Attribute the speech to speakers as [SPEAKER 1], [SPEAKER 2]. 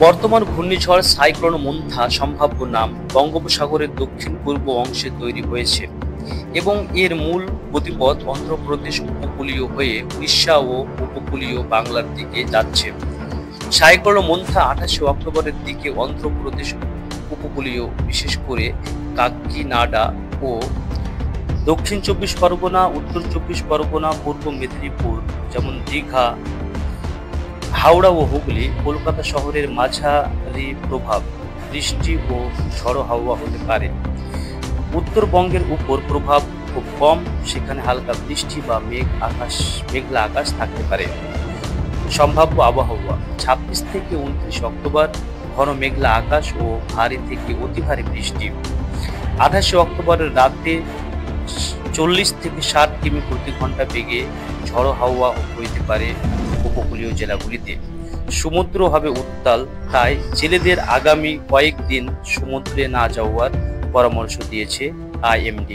[SPEAKER 1] বর্তমান ঘূর্ণিঝড় cyclone Montha সম্ভাব্য নাম বঙ্গোপসাগরের দক্ষিণ পূর্ব অংশে তৈরি হয়েছে এবং এর মূল গতিপথ অন্ধ্রপ্রদেশ উপকূলীয় হয়ে উড়িষ্যা ও উপকূলীয় বাংলার দিকে যাচ্ছে। সাইক্লোন মোন্থা 28 অক্টোবরের দিকে অন্ধ্রপ্রদেশ উপকূলীয়, বিশেষ করে কাকিনাডা ও দক্ষিণ 24 পরগনা, উত্তর 24 পরগনা, পূর্ব মেদিনীপুর যেমন দীঘা, হাওড়া ও হুগলি, কলকাতা শহরের মাঝারি প্রভাব, বৃষ্টি ও ঝড়ো হাওয়া হতে পারে। উত্তরবঙ্গের উপর প্রভাব খুব কম, সেখানে হালকা বৃষ্টি বা মেঘলা আকাশ থাকতে পারে। সম্ভাব্য আবহাওয়া 26 থেকে 29 অক্টোবর ঘন মেঘলা আকাশ ও ভারী থেকে অতি ভারী বৃষ্টি। 28 অক্টোবরের রাতে 40 থেকে 60 কিমি প্রতি ঘন্টা বেগে ঝড়ো হাওয়া বইতে পারে উপকূলীয় জেলাগুলিতে। সমুদ্র হবে উত্তাল, তাই জেলেদের আগামী কয়েকদিন সমুদ্রে না যাওয়ার পরামর্শ দিয়েছে IMD।